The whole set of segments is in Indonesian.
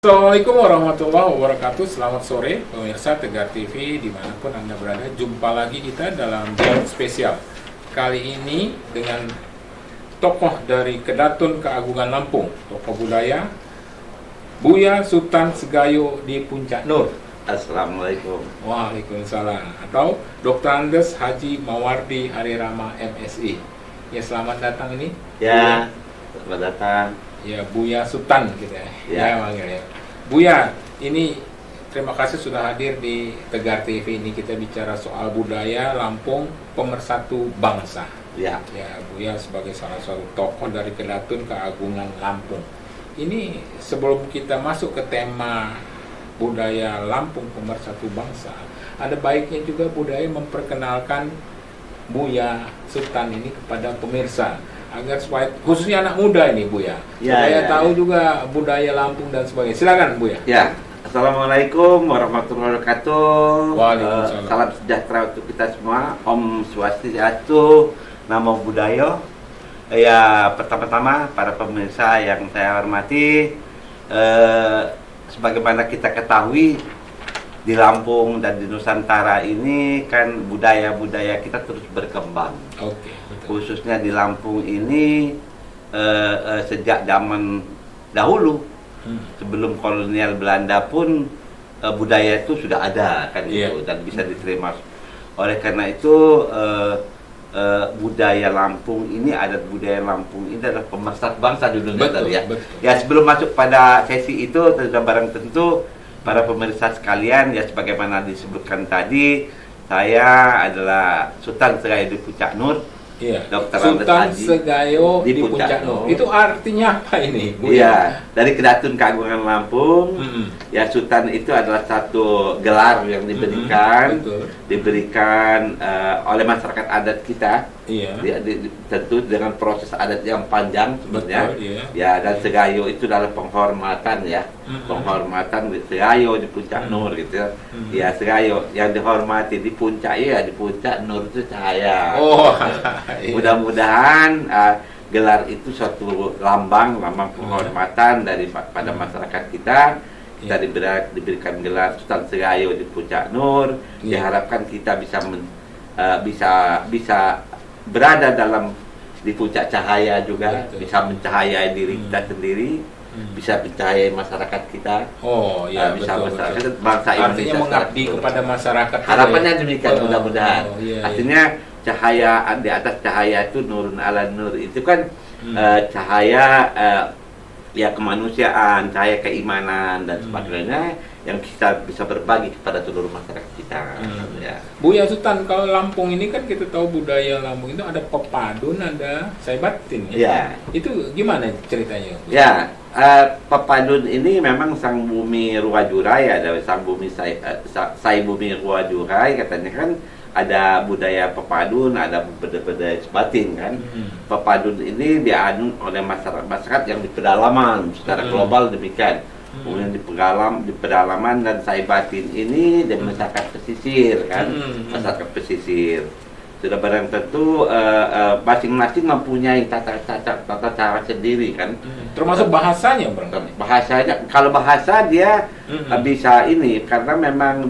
Assalamualaikum warahmatullahi wabarakatuh. Selamat sore pemirsa Tegar TV dimanapun Anda berada. Jumpa lagi kita dalam dialog spesial. Kali ini dengan tokoh dari Kedatun Keagungan Lampung, tokoh budaya Buya Sutan Segayo di Puncak Nur. Assalamualaikum. Waalaikumsalam. Atau Dr. Andes Haji Mawardi Harirama MSI. Ya, selamat datang ini. Ya, selamat datang. Ya, Buya Sutan gitu ya. Ya. Manggil ya. Buya, ini terima kasih sudah hadir di Tegar TV. Ini kita bicara soal budaya Lampung, pemersatu bangsa. Ya. Ya, Buya sebagai salah satu tokoh dari Kedatun Keagungan Lampung. Ini sebelum kita masuk ke tema budaya Lampung pemersatu bangsa, ada baiknya juga budaya memperkenalkan Buya Sutan ini kepada pemirsa, agar supaya khususnya anak muda ini Buya, supaya tahu juga budaya Lampung dan sebagainya. Silakan Buya. Ya. Assalamualaikum warahmatullahi wabarakatuh. Waalaikumsalam. Salam sejahtera untuk kita semua. Om Swastiastu, Namo Buddhaya. Ya, pertama-tama para pemirsa yang saya hormati, sebagaimana kita ketahui di Lampung dan di Nusantara ini kan budaya-budaya kita terus berkembang. Oke, betul. Khususnya di Lampung ini sejak zaman dahulu, sebelum kolonial Belanda pun budaya itu sudah ada kan itu, dan bisa diterima. Oleh karena itu budaya Lampung ini, adat budaya Lampung ini adalah pemersatu bangsa dulu ya. Ya, sebelum masuk pada sesi itu sudah barang tentu para pemirsa sekalian, ya sebagaimana disebutkan tadi, saya adalah Sutan Segayo di Puncak Nur. Iya. Dr. Sultan Andes Haji Segayo di Puncak Nur. Itu artinya apa ini, Bu? Iya, dari Kedatun Keagungan Lampung. Ya, Sultan itu adalah satu gelar yang diberikan, diberikan oleh masyarakat adat kita. Iya. Tentu dengan proses adat yang panjang sebenarnya. Iya. Ya, dan Segayo itu adalah penghormatan ya, penghormatan di Segayo di Puncak Nur gitu. Ya, Segayo yang dihormati di puncak, ya di Puncak Nur itu cahaya. Oh. Mudah-mudahan gelar itu suatu lambang penghormatan pada masyarakat kita. Kita diberikan gelar Sultan Segayo di Puncak Nur. Diharapkan kita bisa berada di puncak cahaya juga, bisa mencahayai diri kita sendiri, bisa mencahayai masyarakat kita. Oh ya, bisa betul, masyarakat betul. bangsa Indonesia. Artinya mengabdi kepada masyarakat. Harapannya demikian, mudah-mudahan. Iya. Artinya cahaya di atas cahaya itu nurun ala nur, itu kan cahaya ya kemanusiaan, cahaya keimanan dan sebagainya yang kita bisa berbagi kepada seluruh masyarakat kita. Ya. Buya Sutan, kalau Lampung ini kan kita tahu budaya Lampung itu ada pepadun, ada saibatin. Ya. Itu gimana ceritanya? Ya, pepadun ini memang sang bumi Ruwajurai, ada sang bumi Sai Bumi Ruwajurai, katanya kan ada budaya pepadun, ada budaya sebatin kan. Pepadun ini dianut oleh masyarakat yang di pedalaman secara global demikian. Kemudian di pedalaman dan saibatin ini dan masyarakat pesisir kan, masyarakat pesisir. Sudah barang tentu masing-masing mempunyai tata cara sendiri kan. Termasuk bahasanya, Bang. Bahasanya, kalau bahasa dia bisa ini, karena memang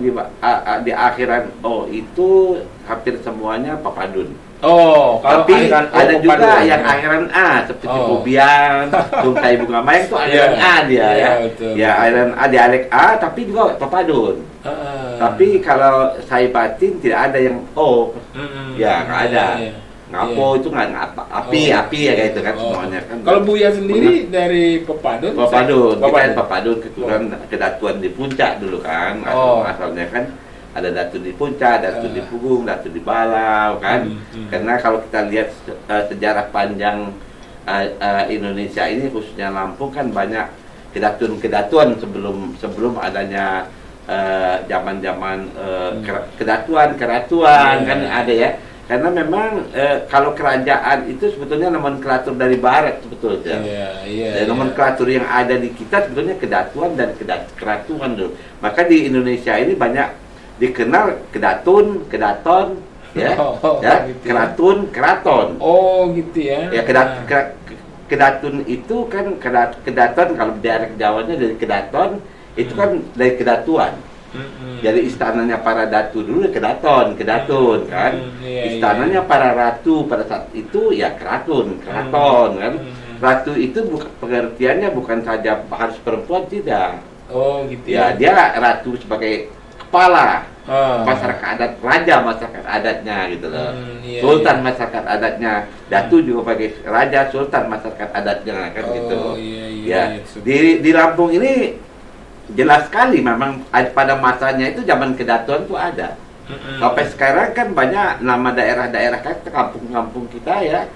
di akhiran itu hampir semuanya pepadun. Oh, tapi ada juga yang akhiran A seperti Bobian, Tungkai Bunga Mayang itu akhiran A dia ya. Ya, akhiran A, dialek A tapi juga pepadun. Tapi kalau saibatin tidak ada yang O. Ya, nggak ada. Ngapo itu nggak api ya kayak itu kan semuanya kan. Kalau Buya sendiri dari pepadun. Pepadun keturunan Kedatuan di Puncak dulu kan. Asalnya kan ada Datu di Puncak, Datu di Pugung, Datu di Balau kan. Karena kalau kita lihat sejarah panjang Indonesia ini, khususnya Lampung kan banyak kedatuan sebelum adanya zaman-zaman kedatuan, keratuan kan ada ya. Karena memang kalau kerajaan itu sebetulnya nomenklatur dari barat sebetulnya. Nomenklatur yang ada di kita sebetulnya kedatuan dan keratuan dulu. Maka di Indonesia ini banyak dikenal kedatun, kedaton, ya, gitu. Keratun, keraton. Oh gitu ya. Ya Kedatun itu kan kedaton kalau daerah Jawanya dari kedaton itu kan dari kedatuan. Jadi istananya para datu dulu kedatun kan. Istananya para ratu pada saat itu ya keraton kan. Ratu itu pengertiannya bukan saja harus perempuan, tidak. Oh gitu Ya, dia ratu sebagai kepala masyarakat adat, raja masyarakat adatnya gitu loh. Sultan masyarakat adatnya, datu juga sebagai raja, sultan masyarakat adatnya kan gitu. Di Lampung ini jelas sekali memang pada masanya itu zaman kedatuan tuh ada. Sampai sekarang kan banyak nama daerah-daerah kan kampung-kampung kita ya.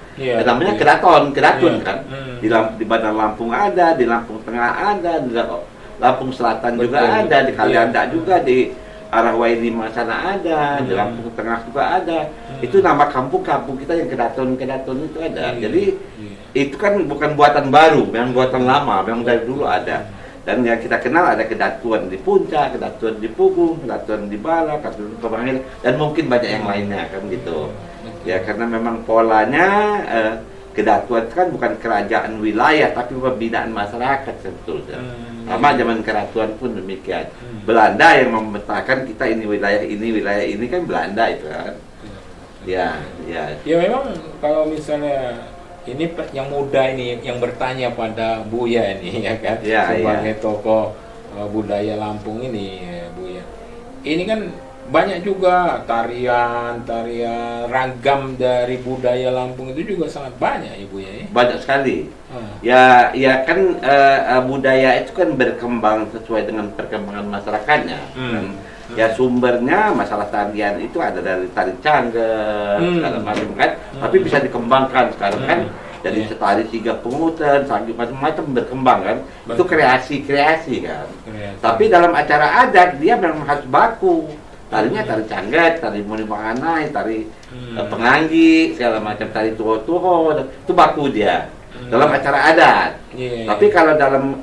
Namanya kedatun kan. Di Bandar Lampung ada, di Lampung Tengah ada, di Lampung Selatan juga ada, di Kalianda juga, di arah Wailima sana ada, di Lampung Tengah juga ada. Itu nama kampung-kampung kita yang kedatun itu ada. Jadi itu kan bukan buatan baru, memang buatan lama, memang dari dulu ada. Dan yang kita kenal ada kedatuan di Puncak, kedatuan di Pugung, kedatuan di Bala, kedatuan di Kemangil, dan mungkin banyak yang lainnya kan gitu. Ya karena memang polanya kedatuan kan bukan kerajaan wilayah tapi pembinaan masyarakat sebetulnya. Sama zaman keratuan pun demikian. Belanda yang memetakan kita ini wilayah ini kan Belanda itu kan. Ya. Ya memang kalau misalnya ini yang muda ini yang bertanya pada Buya ini ya kan sebagai tokoh budaya Lampung ini ya, Buya. Ini kan banyak juga tarian ragam dari budaya Lampung itu juga sangat banyak Ibu ya. Banyak sekali. Ya kan budaya itu kan berkembang sesuai dengan perkembangan masyarakatnya. Kan? Ya sumbernya masalah tarian itu ada dari tari Cangger segala macam kan. Tapi bisa dikembangkan sekarang kan. Jadi tari tiga pungutan, sanggih macam-macam berkembang kan. Itu kreasi kan. Tapi dalam acara adat dia memang harus baku. Tarinya tari Canggat, tari Muni Manganai, tari Penganggi, segala macam, tari Tuho, itu baku dia dalam acara adat. Tapi kalau dalam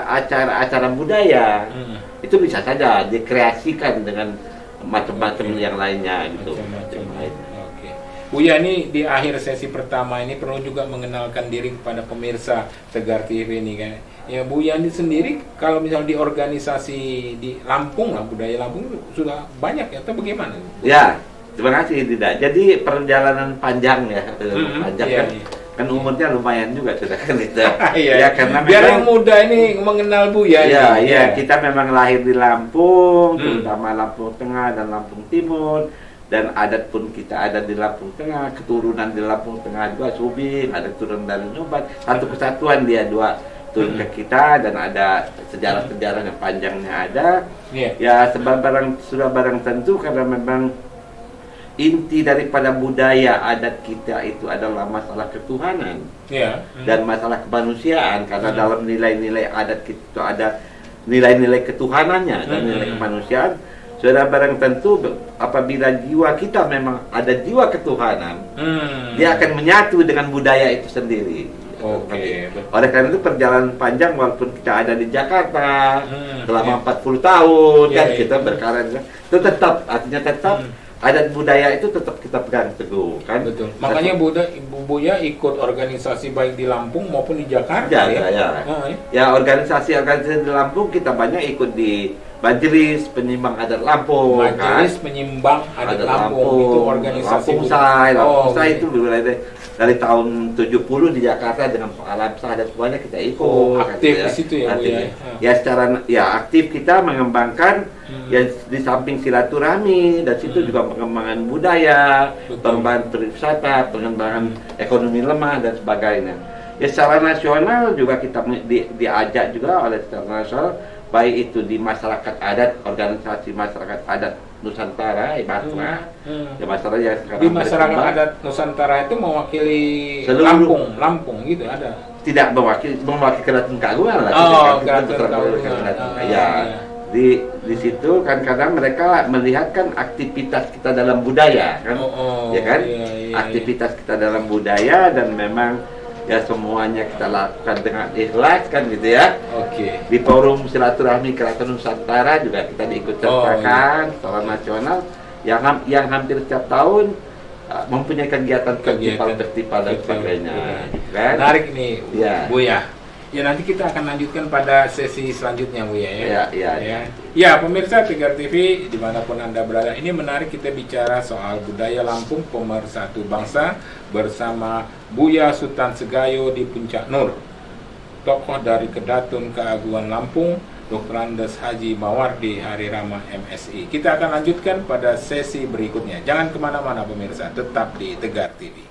acara-acara budaya itu bisa saja dikreasikan dengan macam-macam yang lainnya gitu. Oke. Buya ini di akhir sesi pertama ini perlu juga mengenalkan diri kepada pemirsa Tegar TV ini kan. Ya Bu Yani sendiri kalau misalnya di organisasi di Lampung lah, budaya Lampung sudah banyak ya atau bagaimana? Ya, terima kasih tidak. Jadi perjalanan panjang ya, panjang kan umurnya lumayan juga sudah kan itu. Ya karena biar yang muda ini mengenal Bu Yani. Ya, kita memang lahir di Lampung, terutama Lampung Tengah dan Lampung Timur. Dan adat pun kita ada di Lampung Tengah, keturunan di Lampung Tengah juga Subing, ada keturunan dari Nyobat, satu kesatuan dia dua turun ke kita dan ada sejarah-sejarah yang panjangnya ada. Ya sudah barang tentu karena memang inti daripada budaya adat kita itu adalah masalah ketuhanan dan masalah kemanusiaan karena dalam nilai-nilai adat kita itu ada nilai-nilai ketuhanannya dan nilai kemanusiaan. Sudah barang tentu apabila jiwa kita memang ada jiwa ketuhanan, dia akan menyatu dengan budaya itu sendiri. Oleh karena itu perjalanan panjang walaupun kita ada di Jakarta selama 40 tahun kan kita berkarir itu tetap artinya tetap adat budaya itu tetap kita pegang teguh kan. Betul. Makanya Ibu Buya ikut organisasi baik di Lampung maupun di Jakarta ya organisasi di Lampung kita banyak ikut di Majelis Penyimbang Adat Lampung. Majelis Penyimbang Adat Lampung itu organisasi Lampung Say itu dari tahun 70 di Jakarta dengan Pak Alamsah dan semuanya kita ikut. Aktif di situ ya Bu ya. Ya secara aktif kita mengembangkan ya di samping silaturahmi dan situ juga pengembangan budaya, pengembangan pariwisata, pengembangan ekonomi lemah dan sebagainya. Ya secara nasional juga kita diajak juga oleh secara nasional baik itu di masyarakat adat, organisasi masyarakat adat Nusantara, ibaratnya ya masyarakat yang sekarang di masyarakat adat Nusantara itu mewakili Lampung gitu ada? Tidak mewakili Keraton Kagungan lah. Keraton Kagungan. Ya. Di situ kan kadang mereka melihat kan aktivitas kita dalam budaya kan, ya kan, aktivitas kita dalam budaya dan memang ya semuanya kita lakukan dengan ikhlas kan gitu ya. Di forum silaturahmi Keraton Nusantara juga kita diikut sertakan secara nasional yang hampir setiap tahun mempunyai kegiatan festival dan sebagainya. Kan? Menarik nih, Ya. Bu ya. Ya nanti kita akan lanjutkan pada sesi selanjutnya, Bu ya. Ya. Ya, pemirsa Tegar TV dimanapun Anda berada, ini menarik kita bicara soal budaya Lampung pemersatu bangsa bersama Buya Sutan Segayo di Puncak Nur, tokoh dari Kedatun Keagungan Lampung, Dr. Andes Haji Mawardi Hari Rama MSI. Kita akan lanjutkan pada sesi berikutnya. Jangan kemana-mana pemirsa, tetap di Tegar TV.